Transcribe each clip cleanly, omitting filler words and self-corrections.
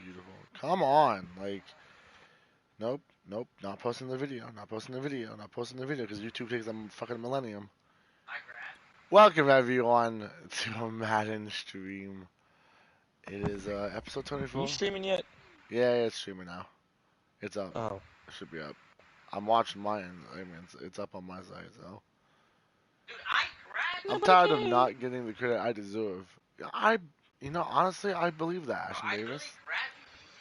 Beautiful. Come on. Like, nope, nope. Not posting the video. Not posting the video. Not posting the video because YouTube takes a fucking millennium. Welcome everyone to a Madden stream. It is episode 24. You streaming yet? Yeah, it's streaming now. It's up. Oh. It should be up. I'm watching mine. I mean, it's up on my side, so. Dude, I'm tired of not getting the credit I deserve. Honestly, I believe that, Ashton Davis.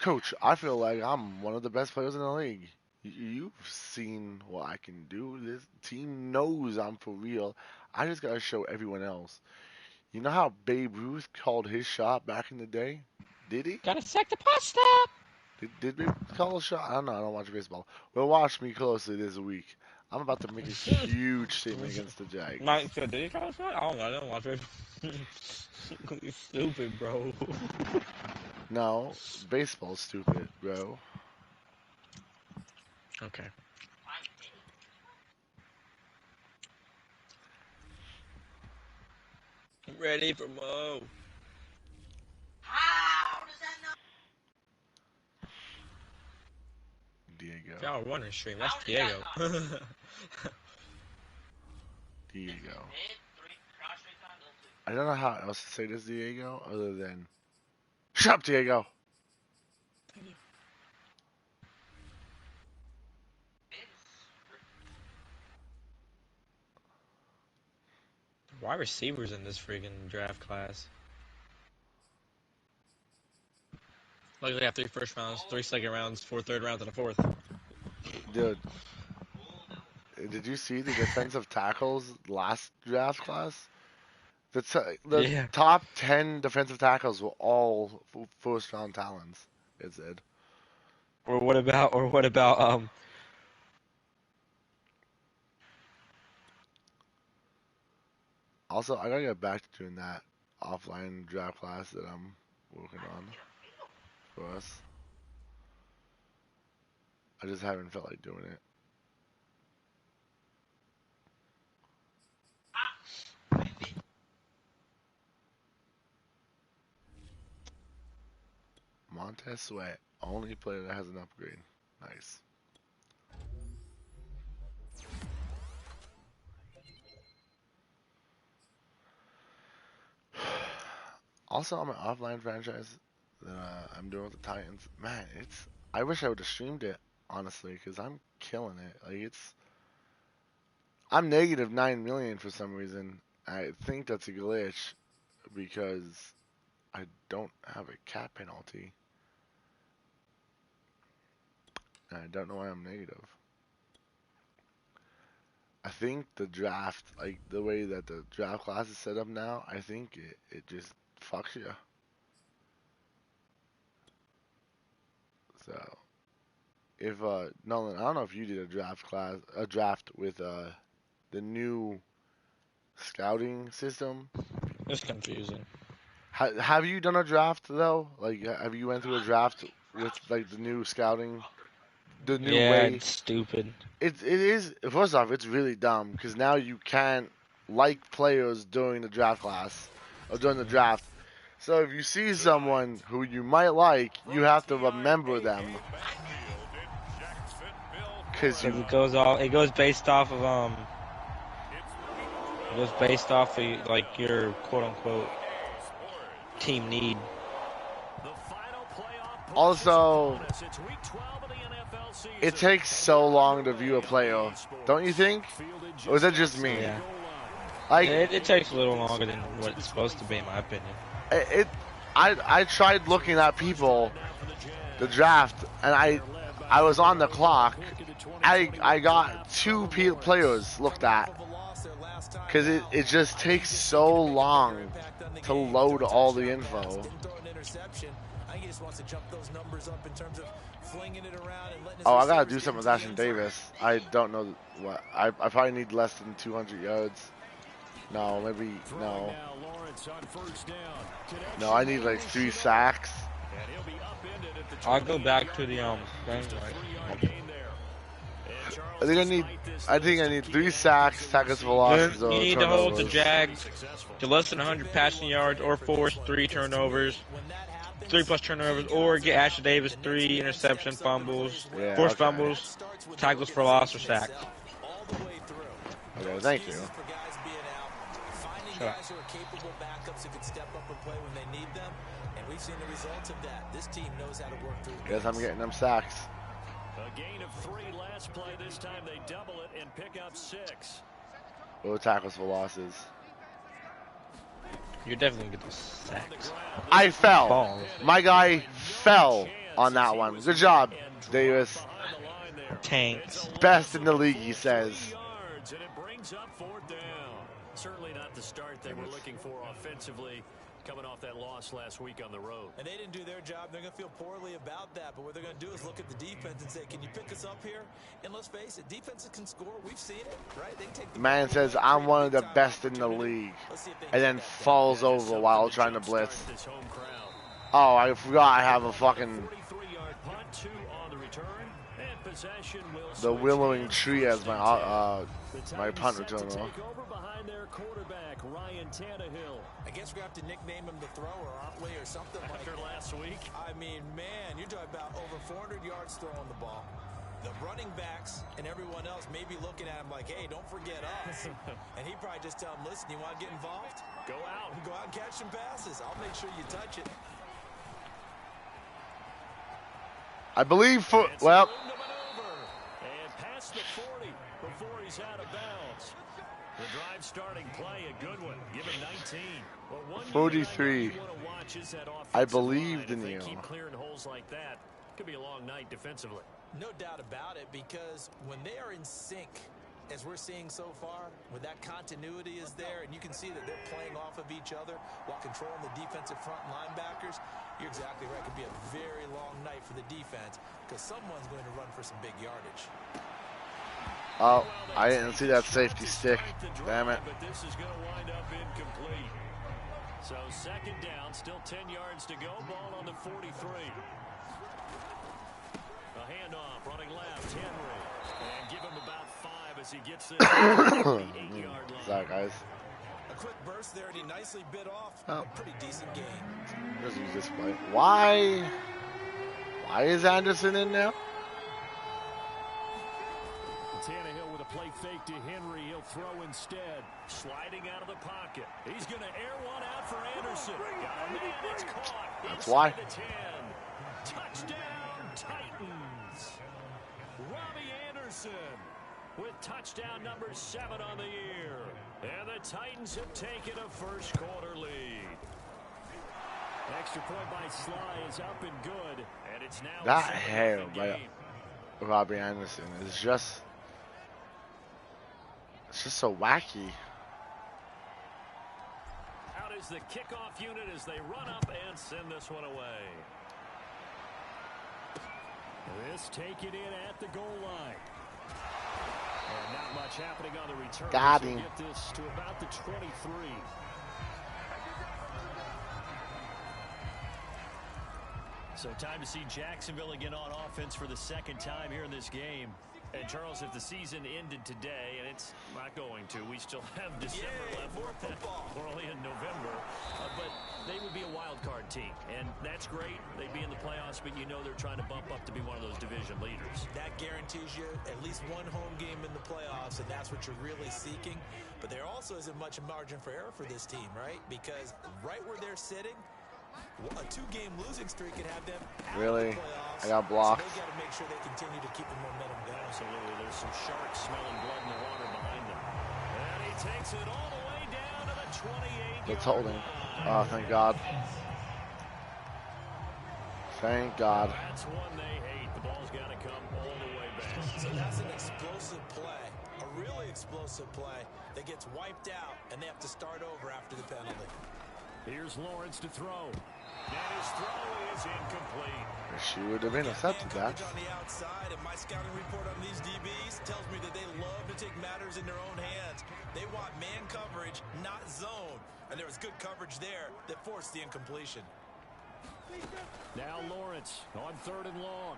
Coach, I feel like I'm one of the best players in the league. You've seen what I can do. This team knows I'm for real. I just gotta show everyone else. You know how Babe Ruth called his shot back in the day? Did he? Gotta sack the pasta! Did Babe call a shot? I don't know. I don't watch baseball. Well, watch me closely this week. I'm about to make a huge statement against the Jags. Mike said, did he call a shot? I don't know. I don't watch it. You're stupid, bro. No, baseball's stupid, bro. Okay. I'm ready for Mo. How does that know? Diego. Y'all wondering stream. That's Diego. Diego. I don't know how else to say this, Diego, other than shut up, Diego. Why receivers in this freaking draft class? Luckily, I have 3 first rounds, 3 second rounds, 4 third rounds, and a 4th. Dude, did you see the defensive tackles last draft class? The top 10 defensive tackles were all first round talents. It said. Or what about Also, I gotta get back to doing that offline draft class that I'm working on for us. I just haven't felt like doing it. Montez Sweat, only player that has an upgrade. Nice. Also, on my offline franchise that I'm doing with the Titans, man, I wish I would have streamed it, honestly, because I'm killing it. Like, I'm negative 9 million for some reason. I think that's a glitch because I don't have a cap penalty. And I don't know why I'm negative. I think the draft, like the way that the draft class is set up now, I think it just fucks you. So, if Nolan, I don't know if you did a draft with the new scouting system. It's confusing. Have you done a draft though? Like, have you went through a draft with like the new scouting, the new way? It's stupid. It is. First off, it's really dumb because now you can't like players during the draft class or during the draft. So if you see someone who you might like, you have to remember them. Cause it goes based off of It goes based off of like your quote unquote team need. Also, it takes so long to view a player, don't you think? Or is that just me? Yeah. Like it takes a little longer than what it's supposed to be, in my opinion. I tried looking at people, the draft, and I was on the clock. I got 2 players looked at because it just takes so long to load all the info. Oh, I gotta do something with Ashton Davis. I don't know what. I probably need less than 200 yards. No, maybe no. No, I need like 3 sacks. I'll go back to the thing. I think I need 3 sacks, tackles for losses. You need to hold the Jags to less than 100 passing yards or force 3 turnovers. 3+ turnovers, or get Asher Davis 3 interception fumbles, Yeah, forced okay. fumbles, tackles for loss, or sack. Okay, thank you. Finding Shut up. guys who are capable backups who can step up and play when they need them, and we've seen the results of that. This team knows how to work through. Guess I'm getting them sacks. A gain of 3 last play. This time they double it and pick up 6. Low tackles for losses. You're definitely going to get the sacks. I fell. Balls. My guy fell on that one. Good job, Davis. Tanks. Best in the league, he says. And it brings up 4th down. Certainly not the start they were looking for offensively, coming off that loss last week on the road. And they didn't do their job. They're going to feel poorly about that. But what they're going to do is look at the defense and say, can you pick us up here? And let's face it, defenses can score. We've seen it, right? They take the Man says, I'm one of the best in the league. And then falls over while trying to blitz. Oh, I forgot I have a fucking... the willowing tree as my punt returner. I guess we have to nickname him the thrower, aren't we, or something like After last week. I mean, man, you're talking about over 400 yards throwing the ball. The running backs and everyone else may be looking at him like, hey, don't forget us. And he'd probably just tell him, listen, you want to get involved? Go out and catch some passes. I'll make sure you touch it. I believe well. And past the 40 before he's out of bounds. The drive starting play, a good one. Give him 19. Well, 43. I believed in if you. They keep clearing holes like that, could be a long night defensively. No doubt about it, because when they are in sync, as we're seeing so far, when that continuity is there, and you can see that they're playing off of each other while controlling the defensive front linebackers, you're exactly right. It could be a very long night for the defense because someone's going to run for some big yardage. Oh, I didn't see that safety stick. Damn it. But this is going to wind up incomplete. So 2nd down, still 10 yards to go. Ball on the 43. A handoff, running left, Henry. And give him about 5 as he gets this 8-yard line. Sorry, guys. A quick burst there, and he nicely bit off a pretty decent gain. Let's use this play. Why is Anderson in now? Tannehill with a play fake to Henry. He'll throw instead. Sliding out of the pocket. He's going to air one out for Anderson. Got a man. It's caught. That's why. The 10. Touchdown, Titans. Robbie Anderson with touchdown number 7 on the year. And the Titans have taken a first-quarter lead. Extra point by Sly is up and good. And it's now That hair by Robbie Anderson is just... it's just so wacky. Out is the kickoff unit as they run up and send this one away. This taken in at the goal line. And not much happening on the return. Got So him. get this to about the 23. So time to see Jacksonville again on offense for the 2nd time here in this game. And Charles, if the season ended today, and it's not going to, we still have December left. We're only in November, but they would be a wild card team, and that's great. They'd be in the playoffs, but you know they're trying to bump up to be one of those division leaders. That guarantees you at least one home game in the playoffs, and that's what you're really seeking. But there also isn't much margin for error for this team, right? Because right where they're sitting, a 2-game losing streak could have them out Really? of the playoffs. I got blocked. So they got to make sure they continue to keep the momentum going. Absolutely. There's some sharks smelling blood in the water behind them. And he takes it all the way down to the 28. It's holding. Oh, thank God. Thank God. That's one they hate. The ball's got to come all the way back. So that's an explosive play, a really explosive play that gets wiped out, and they have to start over after the penalty. Here's Lawrence to throw. And his throw is incomplete. She would have intercepted that. On the outside, and my scouting report on these DBs tells me that they love to take matters in their own hands. They want man coverage, not zone. And there was good coverage there that forced the incompletion. Now Lawrence on 3rd and long.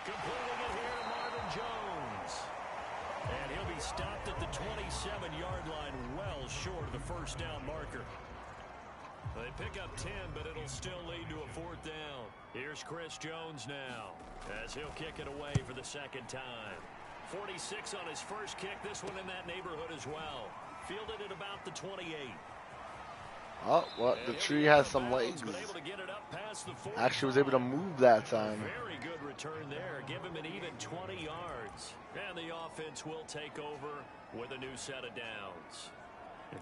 Completing it here to Marvin Jones. And he'll be stopped at the 27-yard line, well short of the first down marker. They pick up 10, but it'll still lead to a 4th down. Here's Chris Jones now, as he'll kick it away for the second time. 46 on his first kick. This one in that neighborhood as well. Fielded at about the 28. Oh, well, the tree has some legs. Actually was able to move that time. Very good return there. Give him an even 20 yards. And the offense will take over with a new set of downs.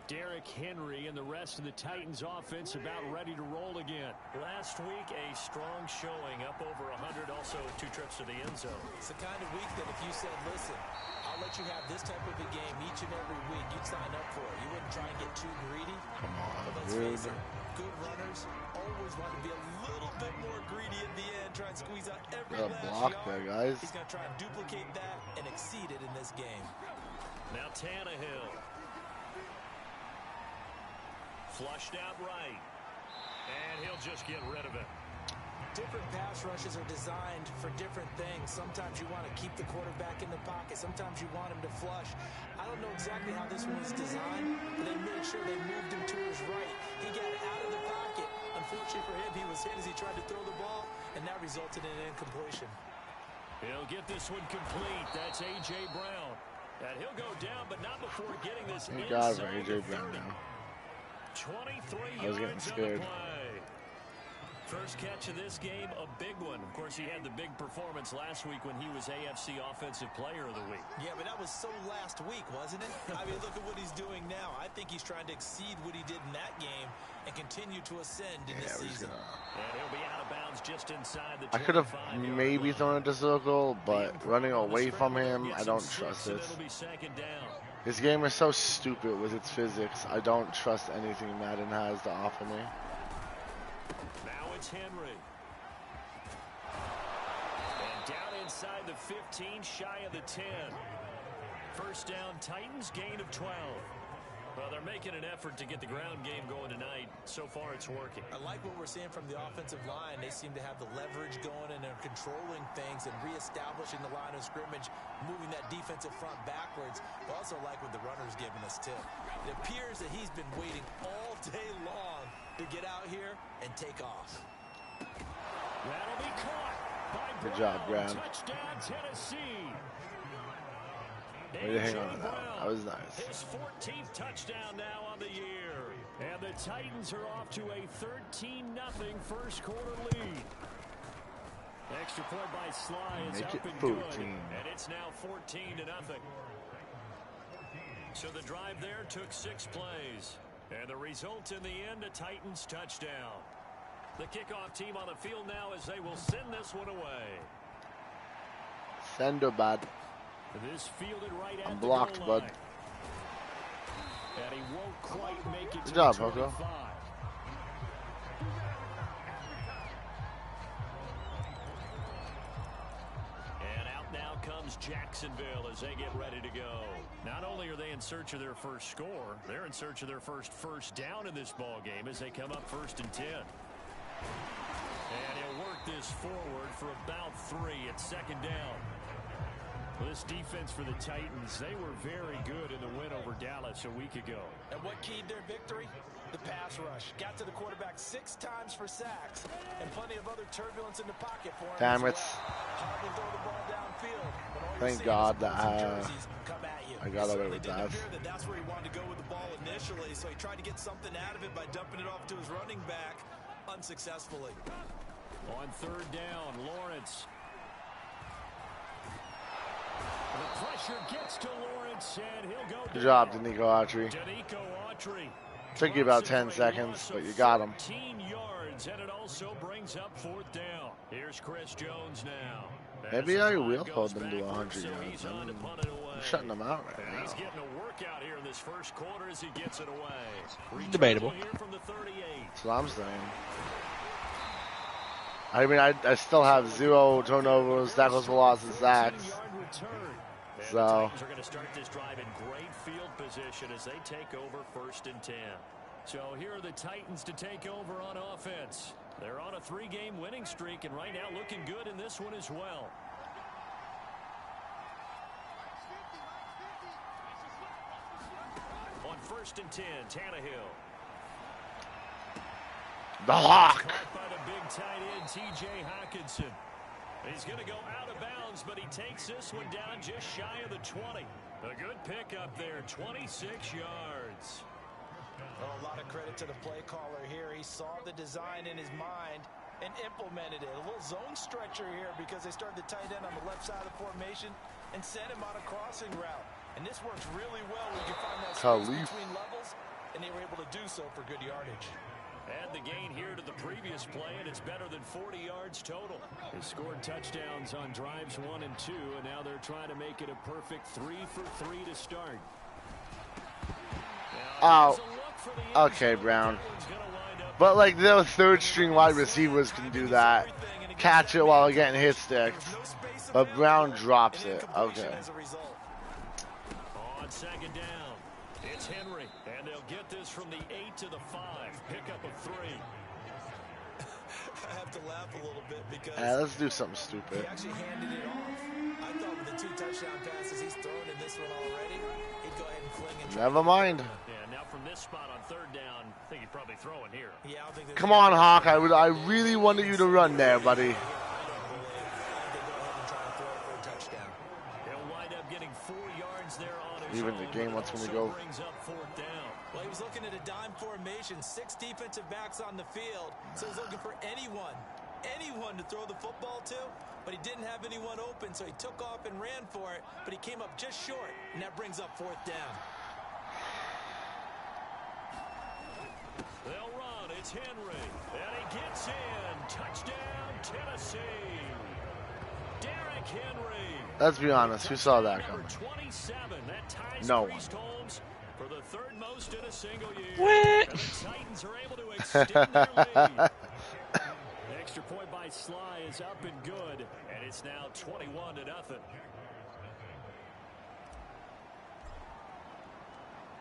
Derrick Henry and the rest of the Titans offense about ready to roll again. Last week, a strong showing, up over 100, also 2 trips to the end zone. It's the kind of week that if you said, listen, I'll let you have this type of a game each and every week, you'd sign up for it. You wouldn't try and get too greedy. Come on, but let's face it, good runners always want to be a little bit more greedy in the end, try and squeeze out every last block yard. there, guys. He's going to try and duplicate that and exceed it in this game. Now Tannehill. Flushed out right. And he'll just get rid of it. Different pass rushes are designed for different things. Sometimes you want to keep the quarterback in the pocket. Sometimes you want him to flush. I don't know exactly how this one was designed, but they made sure they moved him to his right. He got out of the pocket. Unfortunately for him, he was hit as he tried to throw the ball, and that resulted in an incompletion. He'll get this one complete. That's A.J. Brown. And he'll go down, but not before getting this inside A.J. Brown now. 23 I was getting scared. First catch of this game, a big one. Of course, he had the big performance last week when he was AFC Offensive Player of the Week. Yeah, but that was so last week, wasn't it? I mean, look at what he's doing now. I think he's trying to exceed what he did in that game and continue to ascend in this season. And he'll be out of bounds just inside the 25-yard line. I could have maybe thrown it to circle, but running away from him, I don't trust it. This game is so stupid with its physics. I don't trust anything Madden has to offer me. Now it's Henry. And down inside the 15, shy of the 10. First down, Titans, gain of 12. Well, they're making an effort to get the ground game going tonight. So far, it's working. I like what we're seeing from the offensive line. They seem to have the leverage going, and they're controlling things and reestablishing the line of scrimmage, moving that defensive front backwards. I also like what the runner's giving us, too. It appears that he's been waiting all day long to get out here and take off. That'll be caught by Brown. Good job, Brown. Touchdown, Tennessee. Way to hang on to that. That was nice. His 14th touchdown now on the year. And the Titans are off to a 13-0 first quarter lead. Extra point by Sly is up and good. And it's now 14-0. So the drive there took 6 plays. And the result in the end, a Titans touchdown. The kickoff team on the field now as they will send this one away. Send her, bud. This fielded right I'm at blocked, the goal bud. line. And he won't quite make it Good to job, the 25. Hoko. And out now comes Jacksonville as they get ready to go. Not only are they in search of their first score, they're in search of their first down in this ball game as they come up 1st and 10. And he'll work this forward for about 3 at 2nd down. Well, this defense for the Titans, they were very good in the win over Dallas a week ago. And what keyed their victory? The pass rush. Got to the quarterback 6 times for sacks, and plenty of other turbulence in the pocket for him. Damn it. Hard to throw the ball downfield. Thank God that I got away with that. That's where he wanted to go with the ball initially, so he tried to get something out of it by dumping it off to his running back unsuccessfully. On 3rd down, Lawrence. The pressure gets to Lawrence, and he'll go. Good job, Danico Autry. Danico Autry. Took you about 10 seconds, but you got him. 14 yards, and it also brings up 4th down. Here's Chris Jones now. Maybe I will hold them to 100 yards. I'm shutting them out right now. He's getting a workout here in this first quarter as he gets it away. Debatable. Here from the 38. That's what I'm saying. I mean, I still have 0 turnovers, tackles for loss, and sacks. So. The Titans are going to start this drive in great field position as they take over 1st and 10. So here are the Titans to take over on offense. They're on a 3-game winning streak, and right now looking good in this one as well. On 1st and 10, Tannehill. The Hawk. Caught by the big tight end, T.J. Hawkinson. He's going to go out of bounds, but he takes this one down just shy of the 20. A good pickup there, 26 yards. Well, a lot of credit to the play caller here. He saw the design in his mind and implemented it. A little zone stretcher here because they started the tight end on the left side of the formation and sent him on a crossing route. And this works really well when you find that space between levels, and they were able to do so for good yardage. Add the gain here to the previous play, and it's better than 40 yards total. They scored touchdowns on drives 1 and 2, and now they're trying to make it a perfect 3 for 3 to start. Oh, okay, Brown. But like the third string wide receivers can do that. Catch it while getting hit sticks. But Brown drops it. Okay. On second down, it's Henry, and they'll get this from the 8 to the 5. Pickup of 3. I have to laugh a little bit because Let's do something stupid. he actually handed it off. I thought with the 2 touchdown passes he's thrown in this one already, he'd go ahead and fling and try. Never mind. Yeah, now from this spot on third down, I think he'd probably throw in here. Yeah, I don't think Come on, Hawk. I really wanted you to run there, buddy. He'll wind up getting 4 yards there on his Even own, the game wants but me to also go. brings up 4th down. Well, he was looking at a dime formation, 6 defensive backs on the field, so he's looking for anyone to throw the football to, but he didn't have anyone open, so he took off and ran for it, but he came up just short, and that brings up 4th down. They'll run. It's Henry, and he gets in. Touchdown, Tennessee. Derrick Henry. Let's be honest. Who saw that coming? 27. That ties No one. Priest Holmes for the 3rd most in a single year. What? And the Titans are able to extend their lead. The extra point by Sly is up and good, and it's now 21-0.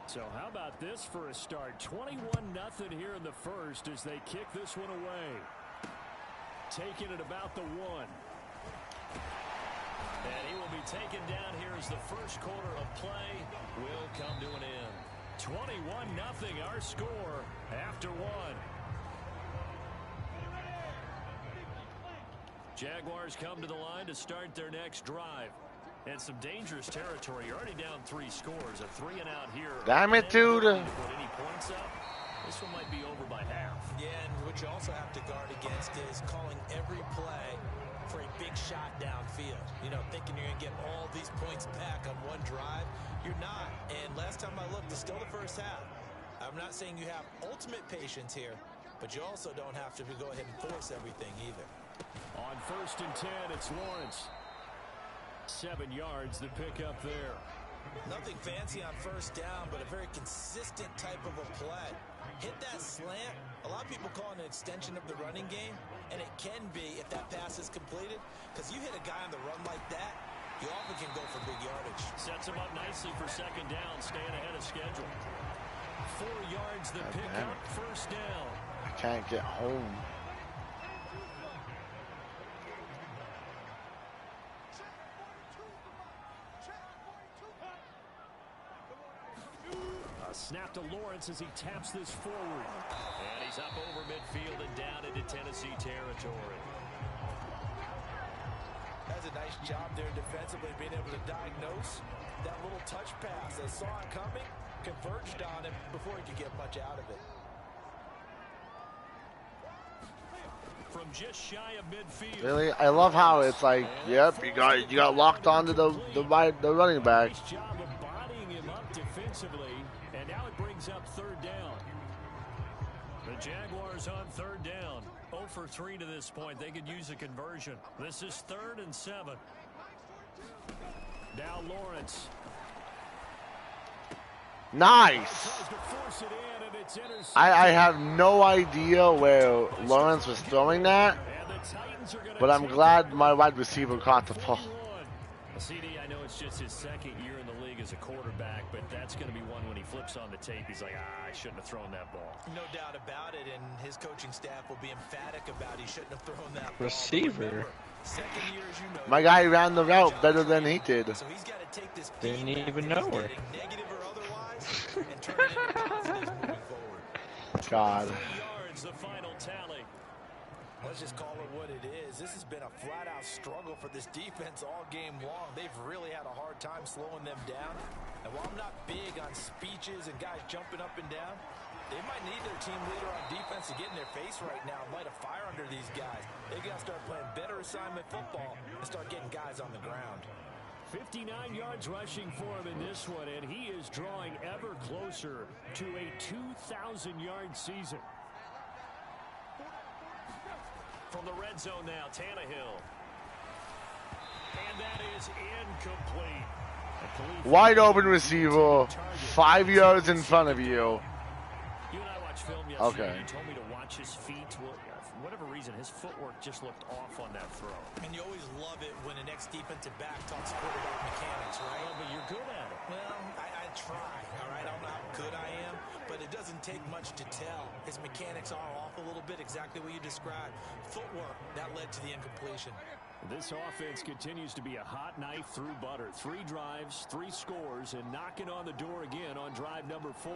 So how about this for a start? 21-0 here in the first as they kick this one away. Taking it about the 1. And he will be taken down here as the first quarter of play will come to an end. 21-0 our score after 1. Jaguars come to the line to start their next drive. And some dangerous territory. You're already down 3 scores. A 3 and out here. Damn it, dude. Put any points up? This one might be over by half. Yeah, and what you also have to guard against is calling every play for a big shot downfield. You know, thinking you're going to get all these points back on one drive. You're not. And last time I looked, it's still the first half. I'm not saying you have ultimate patience here, but you also don't have to go ahead and force everything either. On 1st and 10, it's Lawrence. 7 yards, the pickup there. Nothing fancy on 1st down, but a very consistent type of a play. Hit that slant. A lot of people call it an extension of the running game, and it can be if that pass is completed, because you hit a guy on the run like that, you often can go for big yardage. Sets him up nicely for 2nd down, staying ahead of schedule. 4 yards, the pickup, 1st down. I can't get home. Snap to Lawrence as he taps this forward. And he's up over midfield and down into Tennessee territory. That's a nice job there defensively, being able to diagnose that little touch pass. They saw it coming, converged on him before he could get much out of it. From just shy of midfield. Really, I love how it's like, yep, you got locked onto the running back. Nice job of bodying him up defensively, and now it brings up 3rd down. The Jaguars on 3rd down. 0 for 3 to this point. They could use a conversion. This is 3rd and 7. Now Lawrence. Nice. I have no idea where Lawrence was throwing that, but I'm glad my wide receiver caught the ball. CD, I know it's just his 2nd year in the league as a quarterback, but that's going to be one when he flips on the tape. He's like, I shouldn't have thrown that ball. No doubt about it, and his coaching staff will be emphatic about he shouldn't have thrown that ball. Receiver. Remember, 2nd year, as you know, My guy ran the route better than he did. so he's got to take this Didn't feedback even that he's know her. getting, negative or otherwise, and turn it into positives moving forward. God. 3 yards here's the final tally. Let's just call it what it is. This has been a flat-out struggle for this defense all game long. They've really had a hard time slowing them down. And while I'm not big on speeches and guys jumping up and down, they might need their team leader on defense to get in their face right now and light a fire under these guys. They got to start playing better assignment football and start getting guys on the ground. 59 yards rushing for him in this one, and he is drawing ever closer to a 2,000-yard season. From the red zone now, Tannehill. And that is incomplete. Wide open receiver, 5 yards in front of you. You and I watched film yesterday. Okay. You told me to watch his feet. Well, for whatever reason, his footwork just looked off on that throw. And you always love it when an ex-defensive back talks quarterback mechanics, right? Well, but you're good at it. Well, I try, all right? I don't know how good I am, but it doesn't take much to tell. His mechanics are off a little bit, exactly what you described. Footwork, that led to the incompletion. This offense continues to be a hot knife through butter. 3 drives, 3 scores, and knocking on the door again on drive number 4.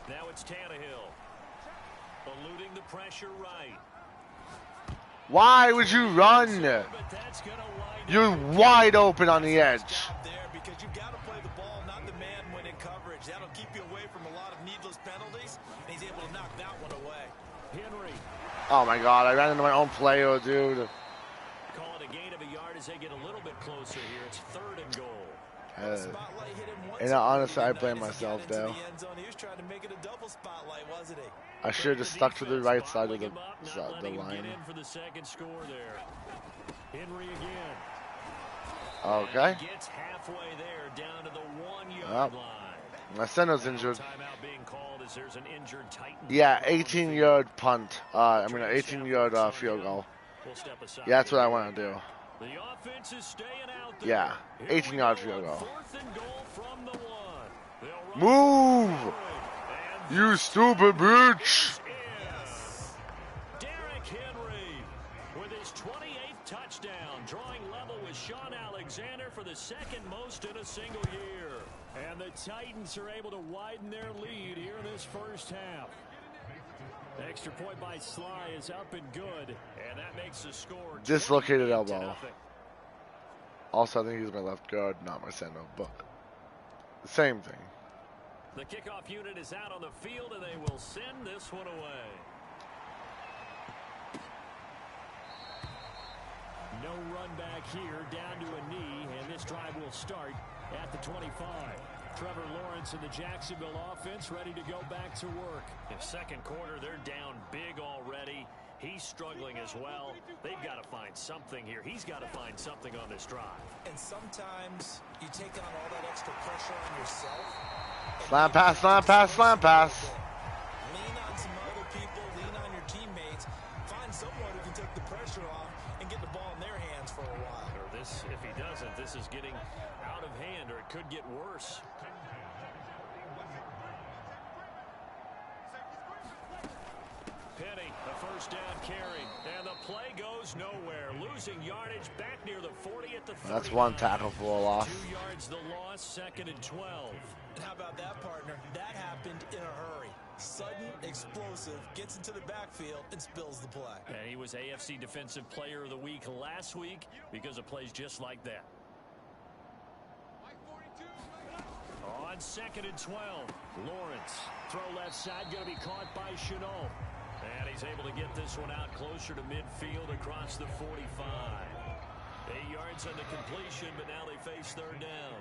Now it's Tannehill. Eluding the pressure right. Why would you run? You're wide open on the edge. There because you got to play the ball, not the man when in coverage. That'll keep you away from a lot of needless penalties, and he's able to knock that one away. Henry. Oh my God, I ran into my own player, dude. Call it a gain of a yard as they get a little bit closer here. It's 3rd and goal. Spotlight hit him once. And honestly, I blame myself though. He was trying to make it a double spotlight, wasn't he? I should have just stuck to the right side of the line. Get in for the second score there. Henry again. Okay. Gets halfway there down to the 1-yard line. My center's injured. Timeout being called as there's an injured Titan. Yeah, 18-yard punt. 18-yard field goal. We'll step aside. Yeah, that's what I want to do. The offense is staying out there. Yeah, 18-yard field goal. 4th and goal from the 1. Move! You stupid bitch! Derrick Henry with his 28th touchdown, drawing level with Sean Alexander for the 2nd most in a single year. And the Titans are able to widen their lead here in this first half. Extra point by Sly is up and good, and that makes the score Dislocated elbow. Also, I think he's my left guard, not my center, but the same thing. The kickoff unit is out on the field, and they will send this one away. No run back here, down to a knee, and this drive will start at the 25. Trevor Lawrence and the Jacksonville offense ready to go back to work. In second quarter, they're down big already. He's struggling as well. They've got to find something here. He's got to find something on this drive. And sometimes you take on all that extra pressure on yourself. Slam pass, slam pass, slam pass. Lean on some other people, lean on your teammates. Find someone who can take the pressure off and get the ball in their hands for a while. Or this, if he doesn't, this is getting out of hand, or it could get worse. Penny, a first down carry, and the play goes nowhere. Losing yardage back near the 40 at the 39. That's one tackle for a loss. 2 yards the loss, 2nd and 12. How about that, partner? That happened in a hurry. Sudden, explosive, gets into the backfield and spills the play. And he was AFC Defensive Player of the Week last week because of plays just like that. On 2nd and 12, Lawrence. Throw left side, going to be caught by Chenault. And he's able to get this one out closer to midfield across the 45. 8 yards on the completion, but now they face 3rd down.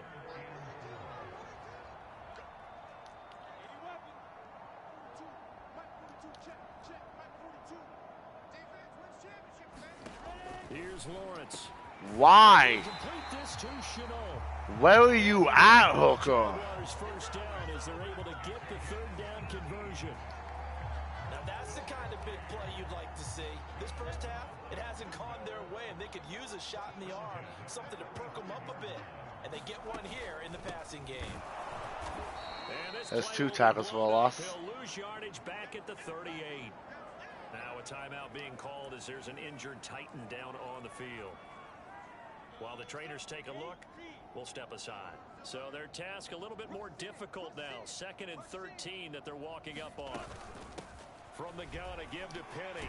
Here's Lawrence. Why? Complete this to Chenault. Where are you at, hooker? First down as they're able to get the 3rd down conversion. Now that's the kind of big play you'd like to see. This first half, it hasn't gone their way, and they could use a shot in the arm, something to perk them up a bit. And they get one here in the passing game. That's 2 tackles for a loss. He'll lose yardage back at the 38. Now a timeout being called as there's an injured Titan down on the field. While the trainers take a look, we'll step aside. So their task a little bit more difficult now. 2nd and 13 that they're walking up on. From the gun, a give to Penny.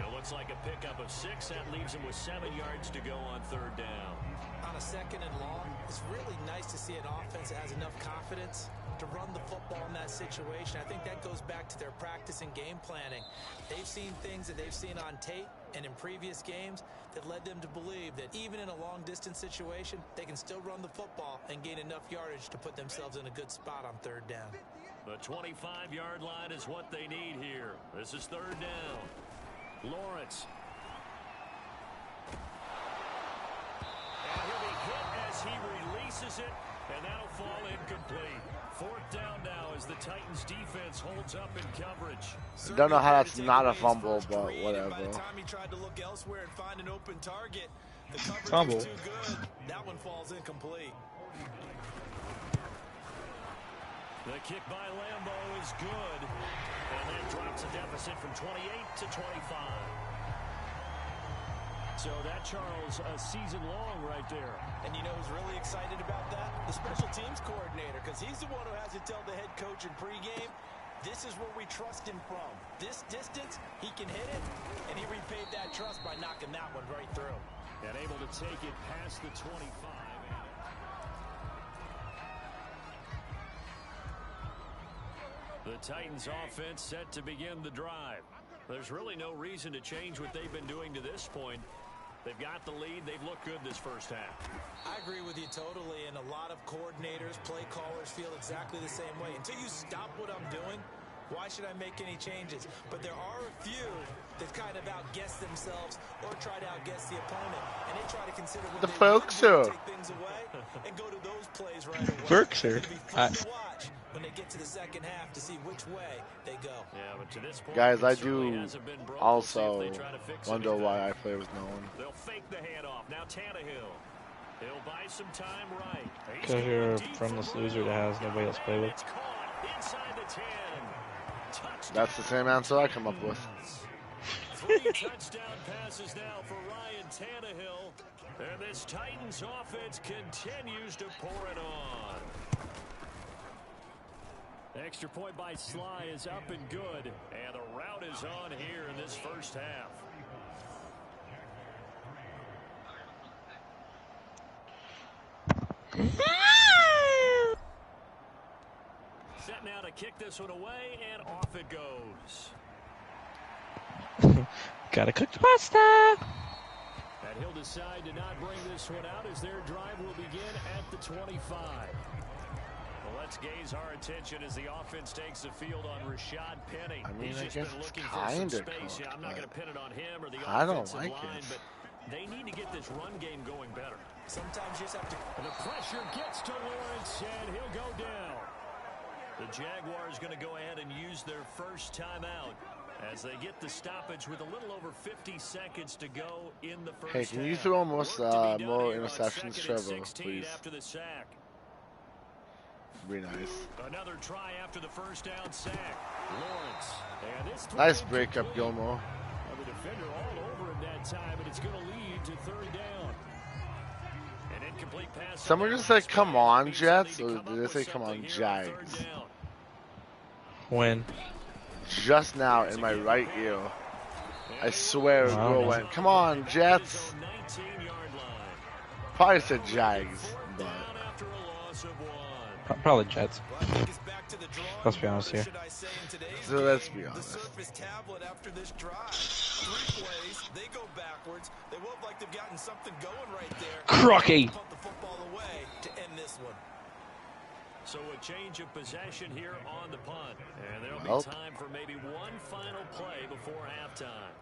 It looks like a pickup of 6. That leaves him with 7 yards to go on 3rd down. On a 2nd and long, it's really nice to see an offense that has enough confidence to run the football in that situation. I think that goes back to their practice and game planning. They've seen things that they've seen on tape and in previous games that led them to believe that even in a long-distance situation, they can still run the football and gain enough yardage to put themselves in a good spot on 3rd down. The 25-yard line is what they need here. This is 3rd down. Lawrence. And he'll be hit as he releases it, and that'll fall incomplete. 4th down now as the Titans defense holds up in coverage. Don't know how that's not a fumble, but whatever. By the time he tried to look elsewhere and find an open target, the coverage Fumble. was too good. That one falls incomplete. The kick by Lambo is good, and that drops a deficit from 28 to 25. So that, Charles, a season long right there. And you know who's really excited about that? The special teams coordinator, because he's the one who has to tell the head coach in pregame, this is where we trust him from. This distance, he can hit it, and he repaid that trust by knocking that one right through. And able to take it past the 25. The Titans offense set to begin the drive. There's really no reason to change what they've been doing to this point. They've got the lead. They've looked good this first half. I agree with you totally, and a lot of coordinators, play callers feel exactly the same way. Until you stop what I'm doing, why should I make any changes? But there are a few that kind of outguess themselves or try to outguess the opponent, and they try to consider what The they folks want to are. take things away and go to those plays right away. Berkshire. It'll be fun to watch when they get to the second half to see which way they go. Yeah, but to this point, Guys, I it certainly do hasn't been broke. We'll see if also they try to fix wonder anything. why I play with no one. They'll fake the handoff. Now Tannehill. He'll buy some time right. He's Because you're a going deep friendless for loser that has nobody else to play with. It's caught inside the 10. Touchdown. That's the same answer I come up with. 3 touchdown passes now for Ryan Tannehill. And this Titans offense continues to pour it on. Extra point by Sly is up and good. And the route is on here in this first half. Set now to kick this one away, and off it goes. Gotta cook the pasta. And he'll decide to not bring this one out as their drive will begin at the 25. Well, let's gaze our attention as the offense takes the field on Rashad Penny. I mean, He's I just guess been it's looking for some kinda space. cooked, Yeah, I'm not but going to pin it on him or the I don't offensive like line, it. but they need to get this run game going better. Sometimes you just have to. And the pressure gets to Lawrence, and he'll go down. The Jaguars going to go ahead and use their first timeout as they get the stoppage with a little over 50 seconds to go in the first Hey, can you half. throw Work to be more done here on interceptions, 2nd and Trevor, 16 please? after the sack. Be nice. Another try after the first down sack. Lawrence. And this throw Nice incomplete. breakup, Gilmore. Well, the defender all over him that time, and it's going to lead to 3rd down. An incomplete pass. Someone just said, "Come on, Jets," or did they say, "Come on, Jags"? When? Just now in my right ear. I swear a girl went, "Come on, Jets." Probably said Jags, but Probably Jets. Let's be honest here. so let's be honest. Surface tablet after this drive. 3 plays, they go backwards. They look like they've gotten something going right there. Crocky. Punt the football away to end this one. So a change of possession here on the punt. And there'll Well. be time for maybe one final play before halftime.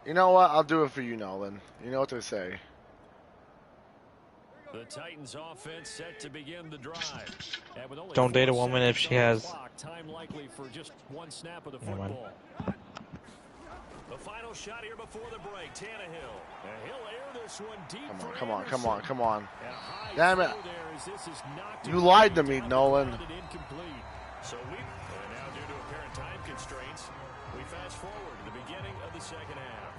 You know what? I'll do it for you, Nolan. You know what they say. The Titans offense set to begin the drive. And with only Don't date a 4 woman if seconds she on the has- clock, time likely for just one snap of the Never mind. football. The final shot here before the break. Tannehill. And he'll air this one deep Come for on, come on, come Anderson. on, come on. And a high Damn it. throw there as this is knocked You away. lied to me, Down the Nolan. ground and incomplete. So we and now due to apparent time constraints. We fast forward to the beginning of the second half.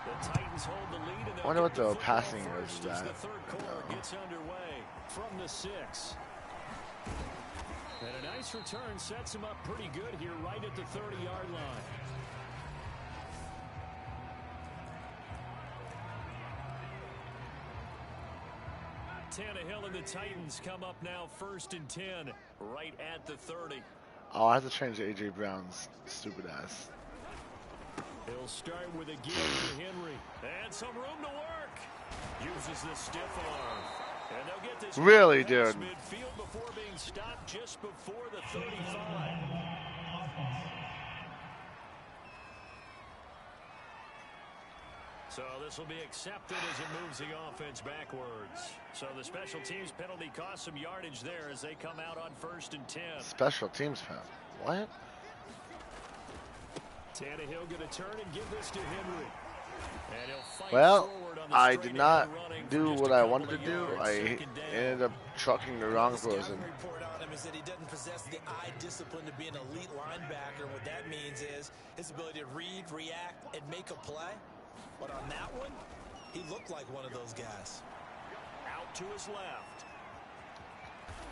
The Titans hold the lead, and I wonder what the passing is as that. the third quarter gets underway from the 6. And a nice return sets him up pretty good here right at the 30-yard line. Tannehill and the Titans come up now 1st and 10 right at the 30. Oh, I have to change A.J. Brown's stupid ass. He'll start with a give to Henry. And some room to work. Uses the stiff arm. And they'll get this really, dude. Midfield before being stopped just before the 35. So this will be accepted as it moves the offense backwards. So the special teams penalty cost some yardage there as they come out on 1st and 10. Special teams penalty. What? Tannehill going to turn and give this to Henry. And he'll fight forward on the I did not running do what I wanted to do. I ended up trucking the wrong person. Report on him is that he doesn't possess the eye discipline to be an elite linebacker. What that means is his ability to read, react, and make a play. But on that one, he looked like one of those guys. Out to his left.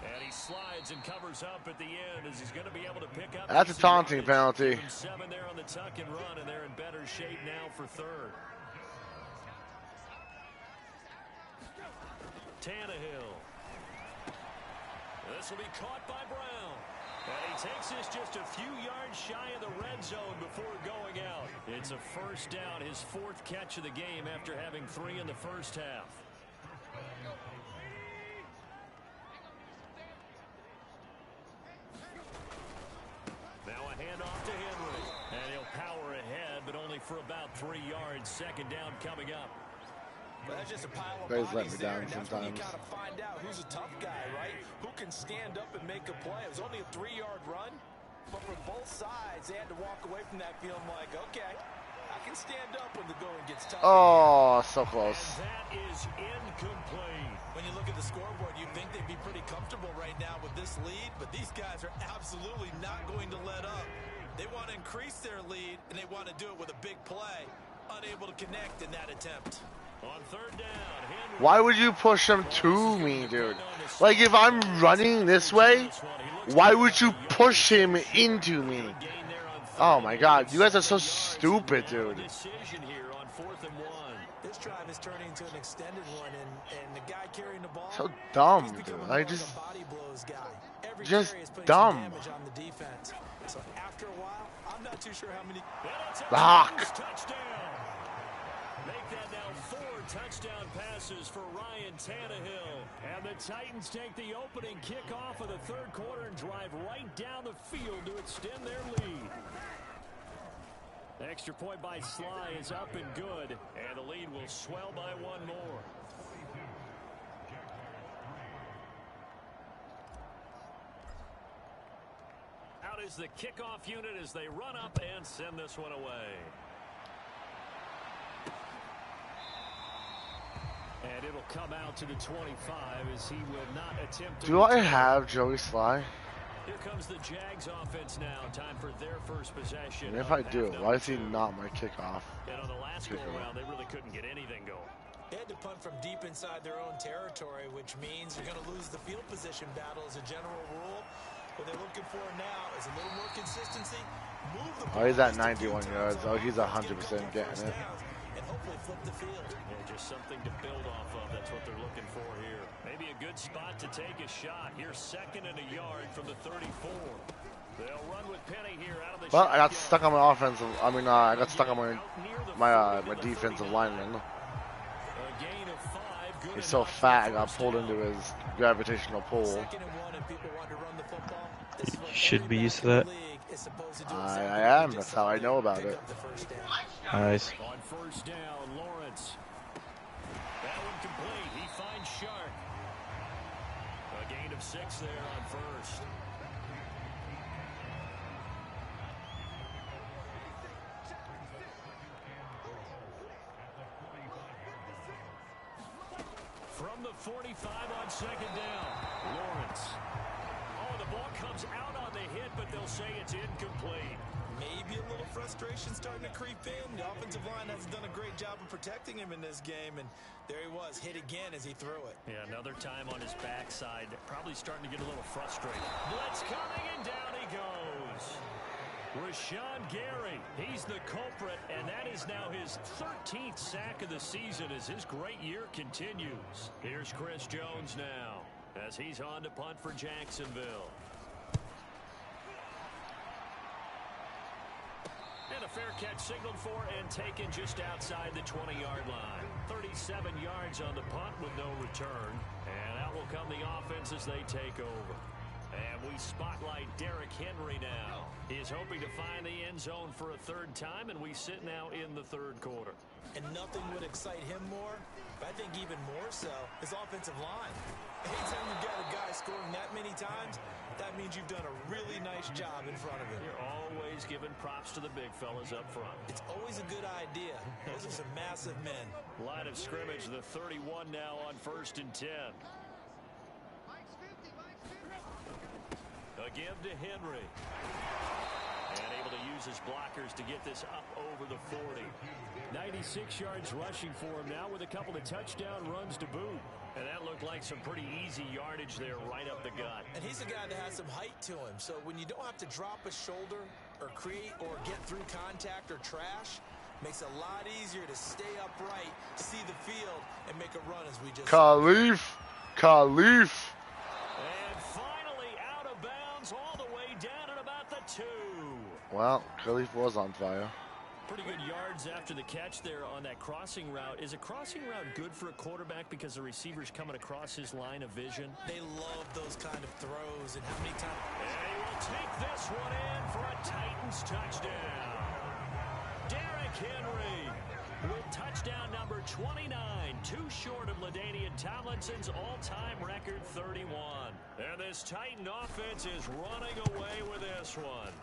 And he slides and covers up at the end as he's going to be able to pick up. That's a taunting penalty. 7 there on the tuck and run, and they're in better shape now for 3rd. Tannehill. This will be caught by Brown. And he takes this just a few yards shy of the red zone before going out. It's a 1st down, his 4th catch of the game after having 3 in the first half. Now a handoff to Henry. And he'll power ahead, but only for about 3 yards. 2nd down coming up. But that's just a pile of Guys let bodies me there, down and that's when you sometimes. got to find out who's a tough guy, right? Who can stand up and make a play. It was only a 3-yard run, but for both sides, they had to walk away from that feeling like, okay, I can stand up when the going gets tough. Oh, so close. And that is incomplete. When you look at the scoreboard, you'd think they'd be pretty comfortable right now with this lead, but these guys are absolutely not going to let up. They want to increase their lead, and they want to do it with a big play. Unable to connect in that attempt. On 3rd down, Henry. Why would you push him to me, dude? Like, if I'm running this way, why would you push him into me? Oh my god, you guys are so stupid, dude. Decision here on 4th and 1. This drive is turning into an extended one, and the guy carrying the ball, So dumb, he's dude. becoming Like, more of just a body blows guy. Every just carry is putting dumb. some damage on the defense. So after a while, I'm not too sure how many. Rock. Touchdown. Make that now 4 touchdown passes for Ryan Tannehill. And the Titans take the opening kickoff of the 3rd quarter and drive right down the field to extend their lead. The extra point by Sly is up and good, and the lead will swell by 1 more. Out is the kickoff unit as they run up and send this one away. And it'll come out to the 25 as he will not attempt to. Do I have Joey Sly? Here comes the Jags offense now. Time for their first possession. And if I do, why is he not my kickoff? And on the last go around, they really couldn't get anything going. They had to punt from deep inside their own territory, which means you're going to lose the field position battle as a general rule. What they're looking for now is a little more consistency. Move the ball. Oh, he's at 91 yards. Oh, he's 100% getting it. And hopefully flip the field. Yeah, just something to build off of. That's what they're looking for here. Maybe a good spot to take a shot. Here's 2nd and a yard from the 34. They'll run with Penny here out of the Well, I got stuck on my offensive. I mean, I got stuck on my defensive lineman. He's so fat, I got pulled into his gravitational pull. You should be used to that. I am. That's how I know about it. Nice. On 1st down, Lawrence. That one complete. He finds Shark. A gain of 6 there on 1st. From the 45 on 2nd down, Lawrence. Oh, the ball comes out on the hit, but they'll say it's incomplete. Maybe a little frustration starting to creep in. The offensive line hasn't done a great job of protecting him in this game, and there he was, hit again as he threw it. Yeah, another time on his backside. Probably starting to get a little frustrated. Blitz coming, and down he goes. Rashawn Gary, he's the culprit, and that is now his 13th sack of the season as his great year continues. Here's Chris Jones now as he's on to punt for Jacksonville. And a fair catch signaled for and taken just outside the 20-yard line. 37 yards on the punt with no return. And out will come the offense as they take over. And we spotlight Derrick Henry now. He's hoping to find the end zone for a third time, and we sit now in the third quarter. And nothing would excite him more, but I think even more so, his offensive line. Anytime you've got a guy scoring that many times, that means you've done a really nice job in front of him. You're always giving props to the big fellas up front. It's always a good idea. Those are some massive men. Line of scrimmage, the 31 now on 1st and 10. A give to Henry. And able to use his blockers to get this up over the 40. 96 yards rushing for him now with a couple of touchdown runs to boot. And that looked like some pretty easy yardage there right up the gut. And he's a guy that has some height to him. So when you don't have to drop a shoulder or create or get through contact or trash, makes it a lot easier to stay upright, see the field, and make a run as we just Khalif. And finally out of bounds all the way down at about the 2. Well, Khalif was on fire. Pretty good yards after the catch there on that crossing route. Is a crossing route good for a quarterback because the receiver's coming across his line of vision? They love those kind of throws, and how many times... And he will take this one in for a Titans touchdown. Derrick Henry with touchdown number 29, too short of LaDainian Tomlinson's all-time record 31. And this Titan offense is running away with this one.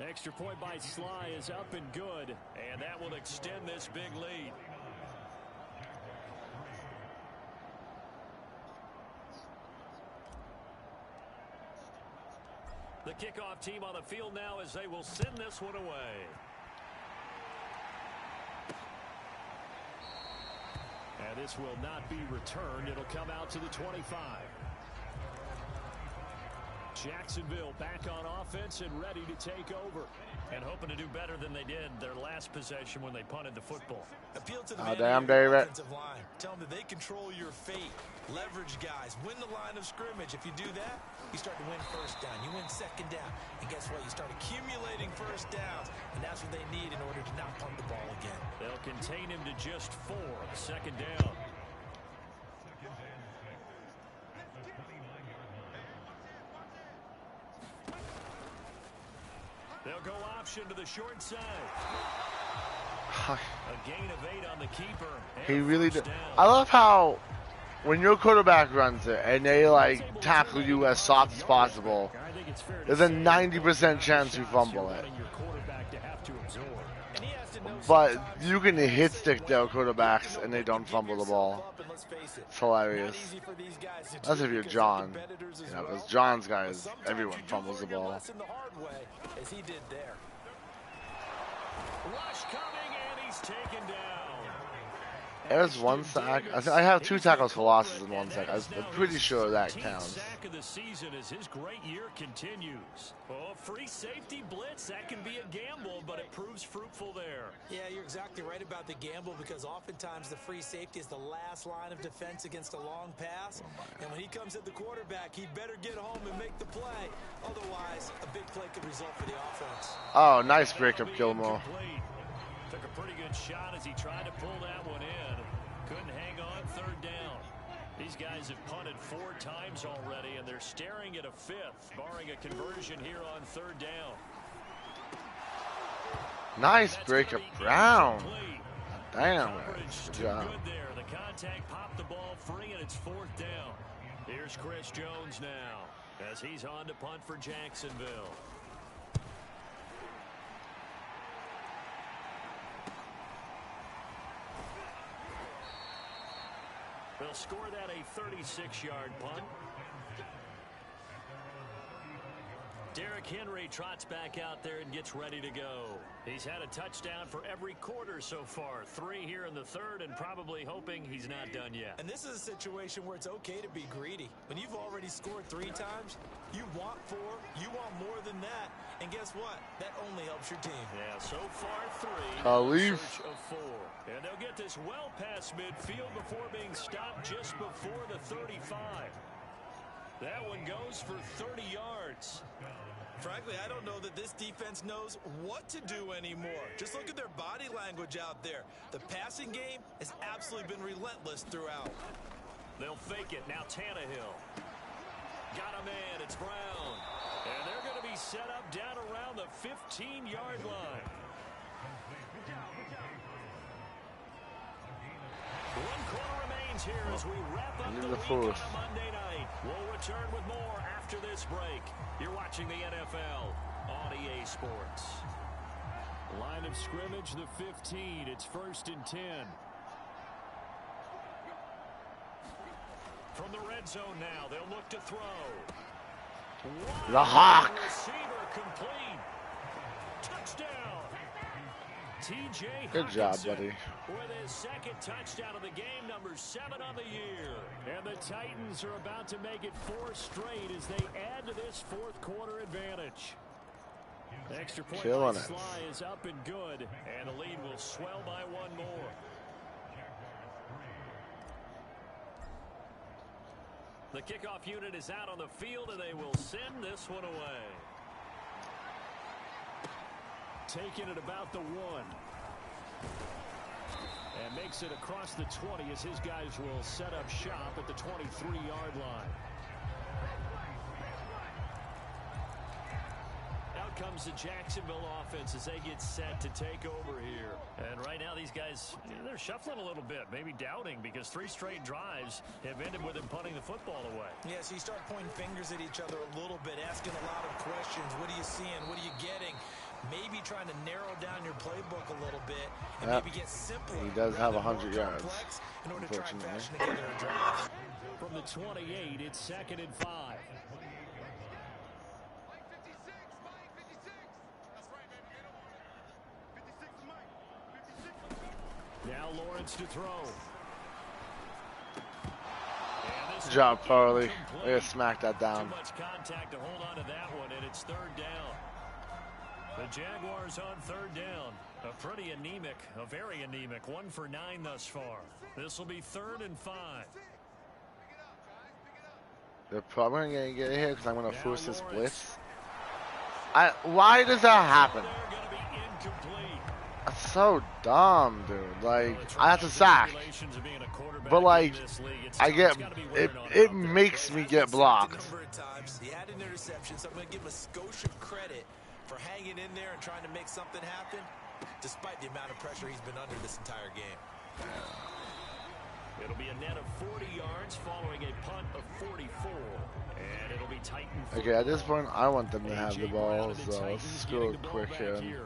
Extra point by Sly is up and good, and that will extend this big lead. The kickoff team on the field now as they will send this one away. And this will not be returned. It'll come out to the 25. Jacksonville back on offense and ready to take over. And hoping to do better than they did their last possession when they punted the football. Appeal to the damn, David. offensive line. Tell them that they control your fate. Leverage guys. Win the line of scrimmage. If you do that, you start to win first down. You win second down. And guess what? You start accumulating first downs. And that's what they need in order to not punt the ball again. They'll contain him to just 4. Second down. They'll go option to the short side. A gain of 8 on the keeper. He really did. I love how when your quarterback runs it and they like tackle you as soft as possible, there's a 90% chance you fumble it. But you can hit stick their quarterbacks and they don't fumble the ball. It's hilarious. That's if you're John. You know, because John's guys, everyone fumbles the ball. As he did there. Rush coming, and he's taken down. There's one sack. I have 2 tackles for losses in 1 sack. I'm pretty sure that counts. Sack of the season as his great year continues. Oh, free safety blitz. That can be a gamble, but it proves fruitful there. Yeah, you're exactly right about the gamble because oftentimes the free safety is the last line of defense against a long pass. And when he comes at the quarterback, he better get home and make the play. Otherwise, a big play could result for the offense. Oh, nice breakup, Gilmore. Took a pretty good shot as he tried to pull that one in. Couldn't hang on. Third down. These guys have punted 4 times already, and they're staring at a 5th, barring a conversion here on 3rd down. Nice breakup, Brown. Damn. Good job. Good there. The contact popped the ball free, and it's 4th down. Here's Chris Jones now as he's on to punt for Jacksonville. They'll score that a 36-yard punt. Derrick Henry trots back out there and gets ready to go. He's had a touchdown for every quarter so far. 3 here in the third, and probably hoping he's not done yet. And this is a situation where it's okay to be greedy. When you've already scored 3 times, you want 4, you want more than that. And guess what? That only helps your team. Yeah, so far 3. Khalif. Search of 4. And they'll get this well past midfield before being stopped just before the 35. That one goes for 30 yards. Frankly, I don't know that this defense knows what to do anymore. Just look at their body language out there. The passing game has absolutely been relentless throughout. They'll fake it. Now Tannehill. Got a man. It's Brown. And they're going to be set up down around the 15-yard line. One quarter remains here as we wrap up the week on a Monday night. We'll return with more after this break. You're watching the NFL on EA Sports. Line of scrimmage, the 15. It's 1st and 10. From the red zone now, they'll look to throw. The Hawk. Receiver complete. Touchdown. TJ Good job, buddy. With his second touchdown of the game, number 7 on the year. And the Titans are about to make it 4 straight as they add to this 4th quarter advantage. The extra point by Sly is up and good, and the lead will swell by 1 more. The kickoff unit is out on the field, and they will send this one away. Taking it about the 1. And makes it across the 20 as his guys will set up shop at the 23-yard line. Out comes the Jacksonville offense as they get set to take over here. And right now these guys, they're shuffling a little bit, maybe doubting, because 3 straight drives have ended with them punting the football away. Yeah, so you start pointing fingers at each other a little bit, asking a lot of questions. What are you seeing? What are you getting? Maybe trying to narrow down your playbook a little bit and maybe get simpler. He does have 100 yards, in order to try and fashion together a drive. From the 28, it's 2nd and 5. Now Lawrence to throw. Good job, Farley. They just smacked that down. Too much contact to hold on to that one, and it's 3rd down. The Jaguars on 3rd down. A pretty anemic, a very anemic 1 for 9 thus far. This will be 3rd and 5. They're probably going to get here because I'm going to force this blitz. Why does that happen? That's so dumb, dude. Like, I have to sack. But, like, I get, it makes me get blocked. He had an interception, so I'm going to give him a skosh of credit for hanging in there and trying to make something happen, despite the amount of pressure he's been under this entire game. It'll be a net of 40 yards following a punt of 44. And it'll be Titan. Okay, at this point, I want them to have the ball, so let's go quick and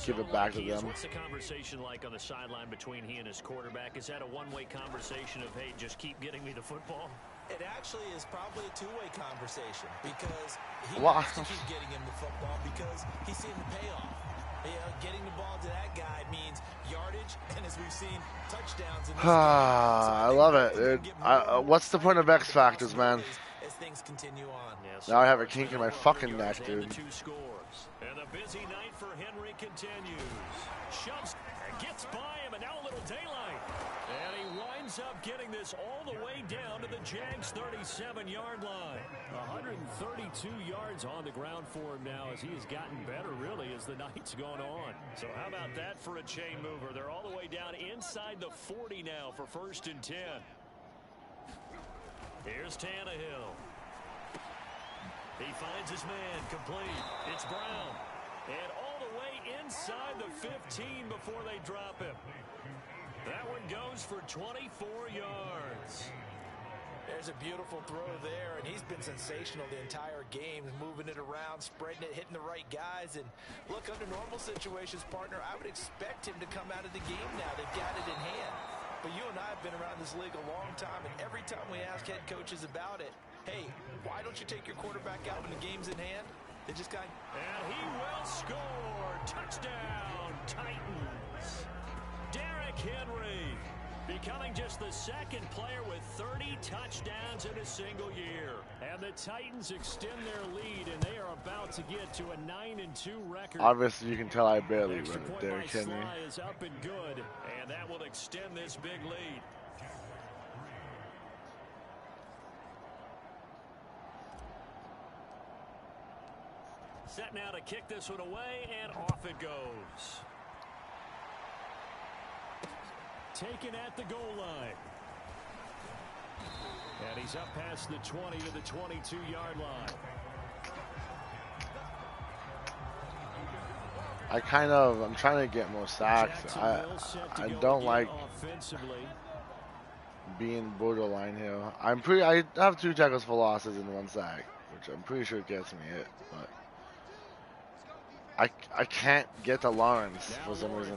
give it back to them. What's the conversation like on the sideline between he and his quarterback? Is that a one-way conversation of, hey, just keep getting me the football? It actually is probably a two-way conversation because he wants to keep getting him the football because he's seeing the payoff. Getting the ball to that guy means yardage, and as we've seen, touchdowns in this game. I love it, dude. What's the point of X Factors, man? As things continue on. Now I have a kink in my fucking neck, dude. And the busy night for Henry continues. Shoves, gets by him, and now a little daylight. And he winds up getting this all the way down to the Jags' 37-yard line. 132 yards on the ground for him now as he has gotten better, really, as the night's gone on. So how about that for a chain mover? They're all the way down inside the 40 now for 1st and 10. Here's Tannehill. He finds his man complete. It's Brown. And all the way inside the 15 before they drop him. That one goes for 24 yards. There's a beautiful throw there, and he's been sensational the entire game, moving it around, spreading it, hitting the right guys. And look, under normal situations, partner, I would expect him to come out of the game now. They've got it in hand. But you and I have been around this league a long time, and every time we ask head coaches about it, hey, why don't you take your quarterback out when the game's in hand? They just got... And he will score. Touchdown, Titans. Derrick Henry becoming just the second player with 30 touchdowns in a single year. And the Titans extend their lead, and they are about to get to a 9-2 record. Obviously, you can tell I barely Extra run point Derrick by Henry. Sly is up and good, and that will extend this big lead. Set now to kick this one away, and off it goes. Taken at the goal line. And he's up past the 20 to the 22-yard line. I'm trying to get more sacks. I don't like being borderline here. I have 2 tackles for losses and 1 sack, which I'm pretty sure gets me it, but I can't get to Lawrence for some reason.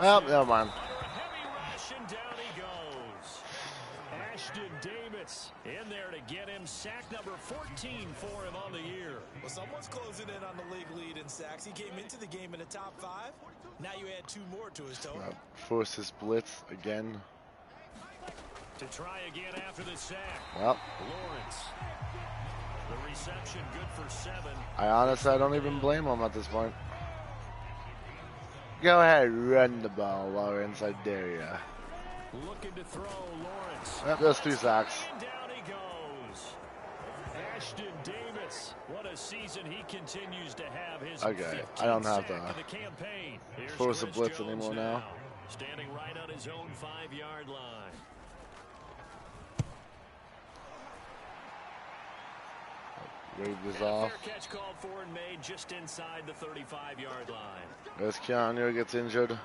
Oh, never mind. In there to get him sack number 14 for him on the year. Well, someone's closing in on the league lead in sacks. He came into the game in the top 5. Now you add 2 more to his total. Force his blitz again. To try again after the sack. Well, Lawrence. The reception good for 7. I don't even blame him at this point. Go ahead, run the ball, Lawrence. I dare ya. Looking to throw, Lawrence. Yep, there's 2 sacks. And down he goes. Ashton Davis. What a season he continues to have. His Okay, I don't have to force a blitz Jones anymore now. Standing right on his own 5-yard line. Wave this off. Fair catch called for and made just inside the 35-yard line. As Keanu gets injured.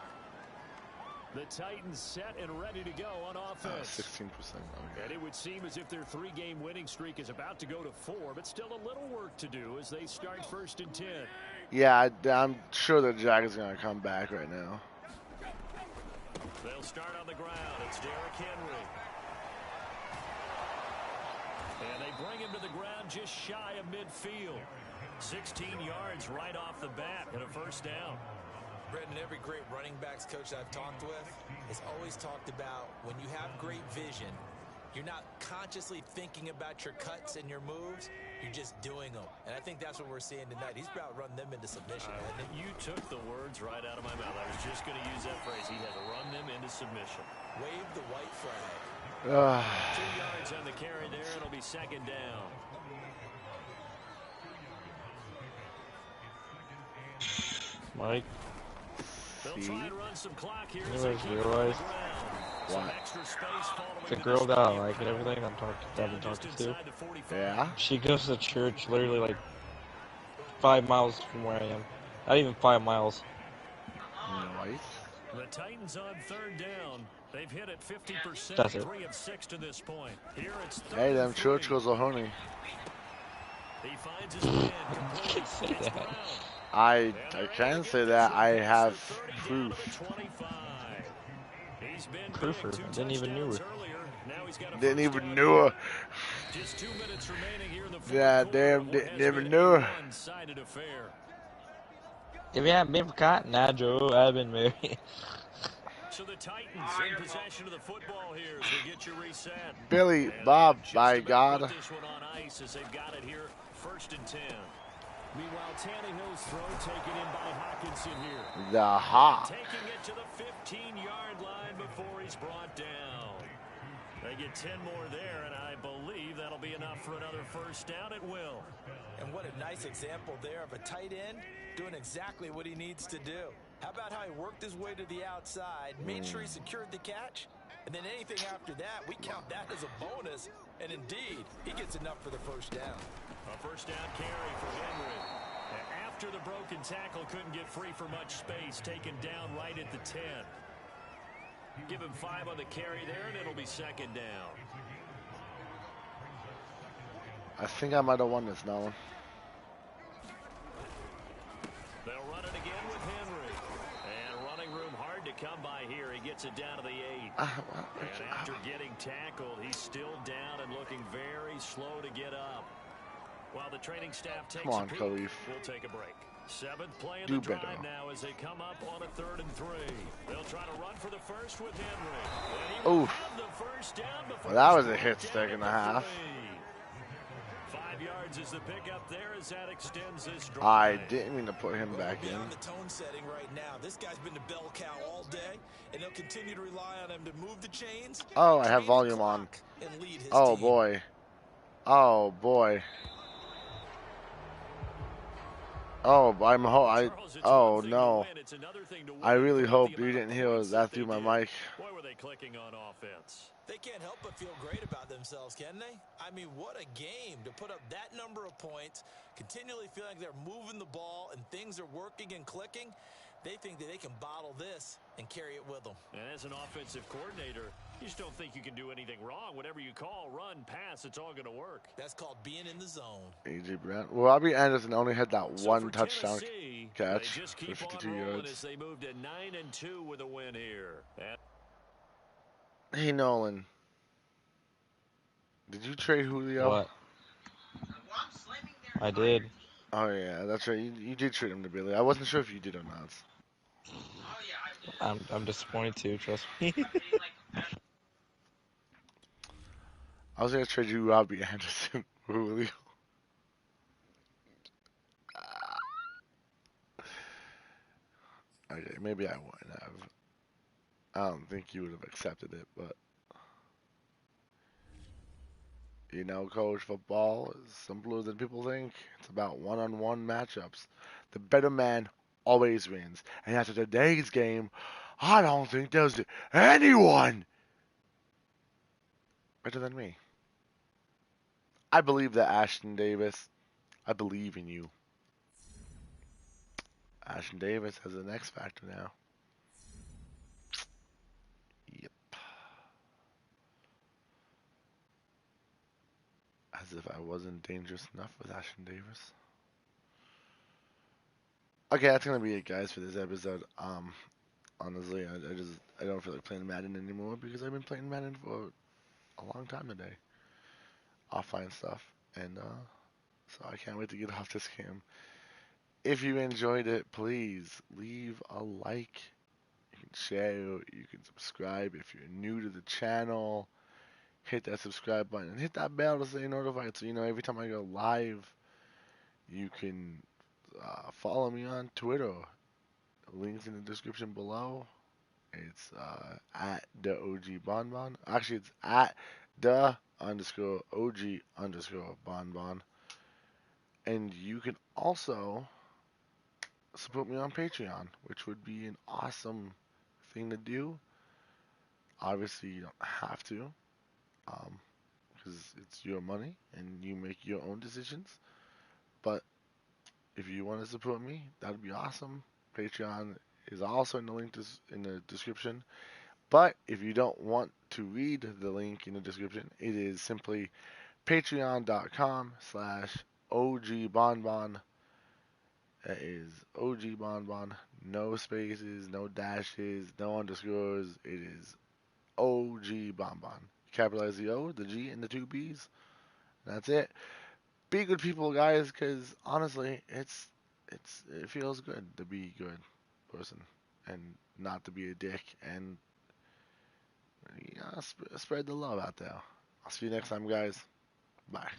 The Titans set and ready to go on offense. 16%. Okay. And it would seem as if their 3-game winning streak is about to go to 4, but still a little work to do as they start 1st and 10. Yeah, I'm sure the Jags are going to come back right now. They'll start on the ground. It's Derrick Henry. And they bring him to the ground just shy of midfield. 16 yards right off the bat and a 1st down. Brendan, every great running backs coach I've talked with has always talked about when you have great vision, you're not consciously thinking about your cuts and your moves, you're just doing them. And I think that's what we're seeing tonight. He's about run them into submission. You took the words right out of my mouth. I was just going to use that phrase. He had to run them into submission. Wave the white flag. 2 yards on the carry there. It'll be 2nd down. Mike. They'll try and run some clock here. You guys realize the girl that I like and everything I've been talking to? Yeah? She goes to church literally like 5 miles from where I am. Not even 5 miles. Nice. The Titans on 3rd down. They've hit it 50%. That's it. 3 of 6 to this point. Here it's Hey, them church goes a honey. He finds his man. You can say that. I can say that. I have proof. Proof her. Didn't even know her. Didn't even know her. Just 2 minutes remaining here in the Yeah, damn, didn't even know her. If you hadn't been for Cotton Eye Joe, I'd been married. So the Titans in possession of the football here as we get you reset. Billy Bob, by God. Put this one on ice as they've got it here, 1st and 10. Meanwhile, Tannehill's throw taken in by Hawkinson here. The Hawk. Taking it to the 15-yard line before he's brought down. They get 10 more there, and I believe that'll be enough for another 1st down. It will. And what a nice example there of a tight end doing exactly what he needs to do. How about how he worked his way to the outside, made sure he secured the catch, and then anything after that, we count that as a bonus. And indeed, he gets enough for the 1st down. A 1st down carry for Henry. After the broken tackle, couldn't get free for much space, taken down right at the 10. Give him 5 on the carry there, and it'll be 2nd down. I think I might have won this now. They'll run it again with Henry. And running room hard to come by here. He gets it down to the 8. And after getting tackled, he's still down and looking very slow to get up. While the training staff takes Come on, a peek, Khalif. we'll take a break. 7th play of Do the better. drive now as they come up on a 3rd and 3. They'll try to run for the first with Henry. Oof. Well, that was a hit stick and a half. 5 yards is the pickup there as that extends this drive. I didn't mean to put him back in. Beyond the tone setting right now. This guy's been the bell cow all day, and they'll continue to rely on him to move the chains. Oh, I have volume on. Oh boy. Oh boy. Oh, oh no. I really hope you didn't hear that through my mic. Boy, were they clicking on offense. They can't help but feel great about themselves, can they? I mean, what a game to put up that number of points, continually feeling like they're moving the ball and things are working and clicking. They think that they can bottle this and carry it with them. And as an offensive coordinator, you just don't think you can do anything wrong. Whatever you call, run, pass, it's all going to work. That's called being in the zone. A.J. Brown. Well, Robbie Anderson only had that one touchdown catch they just for keep 52 on yards. as they move to 9-2 with a win here. Hey, Nolan. Did you trade Julio? What? I did. Oh, yeah, that's right. You did trade him to Billy. I wasn't sure if you did or not. I'm disappointed too, trust me. I was going to trade you Robbie Anderson for Julio. Okay, maybe I wouldn't have. I don't think you would have accepted it, but you know, college football is simpler than people think. It's about one-on-one matchups. The better man always wins. And after today's game, I don't think there's anyone better than me. I believe that, Ashton Davis. I believe in you. Ashton Davis has an X factor now. Yep. As if I wasn't dangerous enough with Ashton Davis. Okay, that's gonna be it, guys, for this episode. Honestly, I don't feel like playing Madden anymore because I've been playing Madden for a long time today. Offline stuff, and so I can't wait to get off this game. If you enjoyed it, please leave a like. You can share, you can subscribe if you're new to the channel. Hit that subscribe button and hit that bell to stay notified so you know every time I go live. You can follow me on Twitter. Links in the description below. It's at the OG-BonBon. Actually, it's at the _OG_BonBon. And you can also support me on Patreon, which would be an awesome thing to do. Obviously, you don't have to, because it's your money and you make your own decisions. But if you want to support me, that would be awesome. Patreon is also in the link in the description. But if you don't want to read the link in the description, it is simply patreon.com/OG-BonBon. That is OG-BonBon. No spaces, no dashes, no underscores. It is OG-BonBon. Capitalize the O, the G, and the two B's. That's it. Be good people, guys, because honestly, it feels good to be a good person and not to be a dick, and spread the love out there. I'll see you next time, guys. Bye.